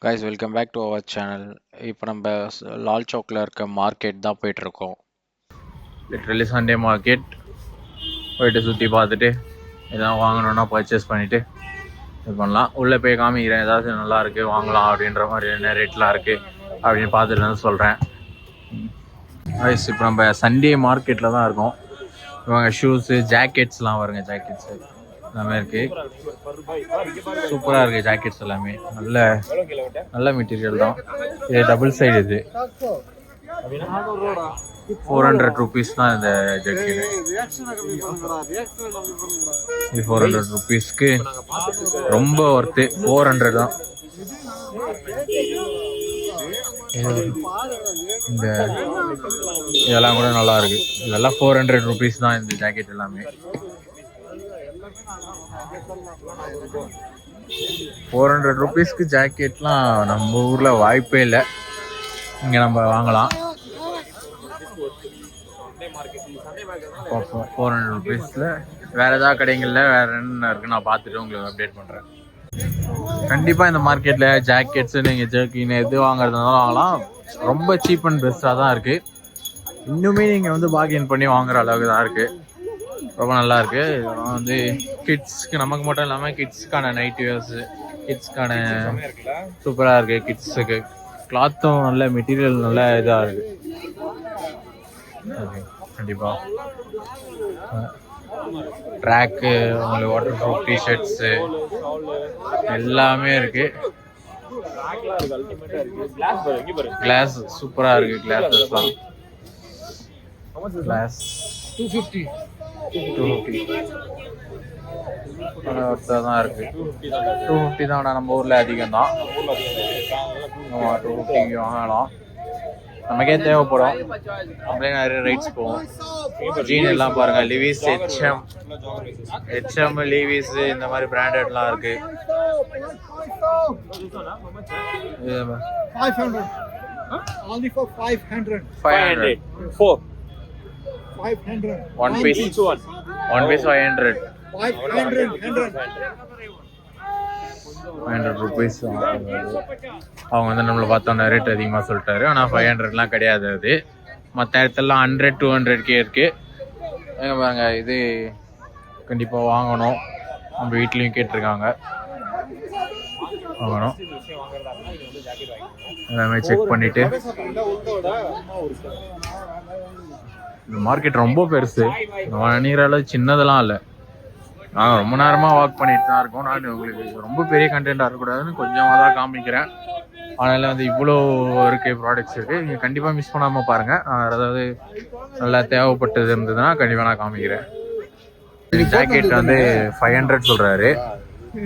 Guys welcome back to our channel. இப்போ நம்ம லால் சௌக்கில் இருக்க மார்க்கெட் தான் போயிட்டுருக்கோம். லிட்ரலி சண்டே மார்க்கெட் போயிட்டு சுற்றி பார்த்துட்டு எதாவது வாங்கணுன்னா பர்ச்சேஸ் பண்ணிவிட்டு இது பண்ணலாம். உள்ளே போய் காமிக்கிறேன் ஏதாவது நல்லா இருக்குது வாங்கலாம் அப்படின்ற மாதிரி என்ன ரேட்லாம் இருக்குது அப்படின்னு பார்த்துட்டு வந்து சொல்கிறேன். கைஸ் இப்போ நம்ம சண்டே மார்க்கெட்டில் தான் இருக்கோம். இவங்க ஷூஸு ஜாக்கெட்ஸ்லாம் வருங்க, ஜாக்கெட்ஸு எல்லாமே இருக்குது. சூப்பராக இருக்குது ஜாக்கெட்ஸ் எல்லாமே. நல்ல மெட்டீரியல் தான். இது டபுள் சைடு. இது 400 rupees தான் இந்த ஜாக்கெட். இது 400 rupeesக்கு ரொம்ப ஒர்த்து. 400 தான். இந்த இதெல்லாம் கூட நல்லா இருக்கு. இதெல்லாம் 400 rupees தான் இந்த ஜாக்கெட் எல்லாமே. 400 rupeesக்கு ஜாக்கெட்லாம் நம்ம ஊரில் வாய்ப்பே இல்லை. இங்கே நம்ம வாங்கலாம். 400 rupeesல வேறு ஏதாவது கடைகளில் வேறு என்ன இருக்குது நான் பார்த்துட்டு உங்களுக்கு அப்டேட் பண்ணுறேன். கண்டிப்பாக இந்த மார்க்கெட்டில் ஜாக்கெட்ஸு நீங்கள் ஜர்க்கின் எது வாங்குறதுனாலும் வாங்கலாம். ரொம்ப சீப் அண்ட் பெஸ்ட்டாக தான் இருக்குது. இன்னுமே நீங்கள் வந்து பார்கெயின் பண்ணி வாங்குற அளவுக்கு தான் இருக்குது. ரொம்ப நல்லா இருக்குது. இதெல்லாம் வந்து கிட்ஸ்க்கு நமக்கு மட்டும் இல்லாமல் கிட்ஸ்க்கான நைட் வியர்ஸு, கிட்ஸ்க்கான சூப்பராக இருக்குது. கிட்ஸுக்கு கிளாத்தும் நல்ல மெட்டீரியல் நல்ல இதாக இருக்குது. ஓகே, கண்டிப்பாக ட்ராக்கு, உங்களுக்கு வாட்டர் ப்ரூஃப் டிஷர்ட்ஸு எல்லாமே இருக்குது. கிளாஸ் சூப்பராக இருக்குது. கிளாஸஸ்லாம் கிளாஸ் 250 தான் இருக்குது. 250 தான். நம்ம ஊரில் அதிகம் தான். 250 வாங்கலாம். நமக்கே தேவைப்படும். நம்மளே நிறைய ரைட்ஸ் போவோம். ஜீன் எல்லாம் பாருங்க, லிவிஸ், ஹெச்எம் லிவிஸ் இந்த மாதிரி பிராண்டட்லாம் இருக்கு. 500 only for 500 one piece 500 rupees. அவங்க வந்து நம்மளை பார்த்தோன்னா ரேட் அதிகமாக சொல்லிட்டாரு. ஆனால் 500லாம் கிடையாது. அது மற்ற இடத்துலலாம் 100 200K இருக்குது. எங்கே பாருங்க, இது கண்டிப்பாக வாங்கணும். நம்ம வீட்லேயும் கேட்டிருக்காங்க, வாங்கணும். எல்லாமே செக் பண்ணிவிட்டு. இந்த மார்க்கெட் ரொம்ப பெருசு. நினைக்கிற அளவு சின்னதெல்லாம் இல்லை. நாங்கள் ரொம்ப நேரமாக வாக் பண்ணிட்டு தான் இருக்கோம். நான் உங்களுக்கு ரொம்ப பெரிய கண்டென்ட்டாக இருக்கக்கூடாதுன்னு கொஞ்சமாக தான் காமிக்கிறேன். அதனால் வந்து இவ்வளோ இருக்குது, ப்ராடக்ட்ஸ் இருக்குது. நீங்கள் கண்டிப்பாக மிஸ் பண்ணாமல் பாருங்கள். அதாவது நல்லா தேவைப்பட்டது இருந்ததுன்னா கண்டிப்பாக நான் காமிக்கிறேன். ஜாக்கெட் வந்து 500 சொல்கிறாரு.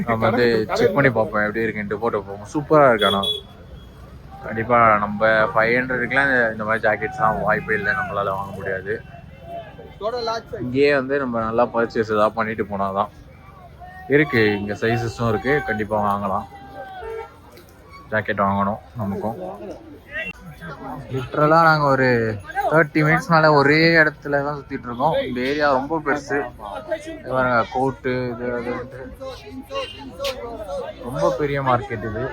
நம்ம வந்து செக் பண்ணி பார்ப்போம் எப்படி இருக்குன்ட்டு போட்டு போவோம். சூப்பராக இருக்கு. ஆனால் கண்டிப்பாக நம்ம 500க்குலாம் இந்த மாதிரி ஜாக்கெட்ஸ்லாம் வாய்ப்பே இல்லை, நம்மளால் வாங்க முடியாது. இங்கேயே வந்து நம்ம நல்லா பர்ச்சேஸ் ஏதாவது பண்ணிட்டு போனால் தான் இருக்குது. இங்கே சைஸஸும் இருக்குது. கண்டிப்பாக வாங்கலாம். ஜாக்கெட் வாங்கணும் நமக்கும். லிட்ரலாக நாங்கள் ஒரு 30 மினிட்ஸ்னால ஒரே இடத்துல தான் சுற்றிட்டு இருக்கோம். இந்த ஏரியா ரொம்ப பெருசு. பாருங்க, கோட்டு இது அது ரொம்ப பெரிய மார்க்கெட் இது.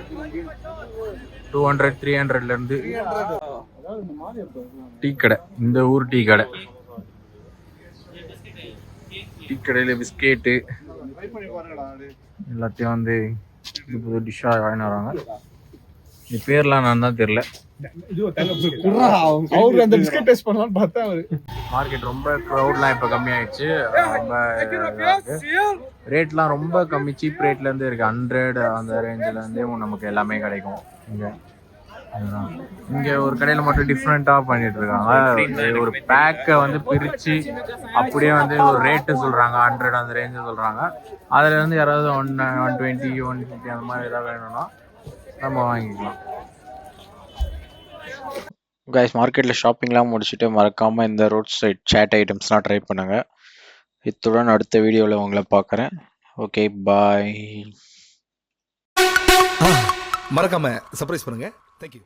200 300லேருந்து டீ கடை. இந்த ஊர் டீ கடை. டீ கடையில் பிஸ்கெட்டு எல்லாத்தையும் வந்து புது டிஷ்ஷாக வாங்கிட்டு வராங்க. இது பேர்லாம் நான் தான் தெரியல. மார்க்கெட் ரொம்ப க்ரௌட்லாம் இப்போ கம்மியாயிடுச்சு. ரொம்ப ரேட்லாம் ரொம்ப கம்மி. சீப் ரேட்லேருந்து இருக்குது. 100 அந்த ரேஞ்சிலேருந்தே நமக்கு எல்லாமே கிடைக்கும் இங்கே. இங்கே ஒரு கடையில் மட்டும் டிஃப்ரெண்ட்டாக பண்ணிட்டு இருக்காங்க. ஒரு பேக்கை வந்து பிரித்து அப்படியே வந்து ஒரு ரேட்டு சொல்கிறாங்க. 100 அந்த ரேஞ்சு சொல்கிறாங்க. அதில் வந்து யாராவது 120 150 அந்த மாதிரி ஏதாவது வேணும்னா நம்ம வாங்கிக்கலாம். கைஸ், மார்க்கெட்டில் ஷாப்பிங்லாம் முடிச்சுட்டு மறக்காமல் இந்த ரோட் சைட் சேட் ஐட்டம்ஸ்லாம் ட்ரை பண்ணுங்கள். இத்துடன் அடுத்த வீடியோவில் உங்களை பார்க்குறேன். ஓகே, பாய். மறக்காம சர்ப்ரைஸ் பண்ணுங்க. தேங்க்யூ.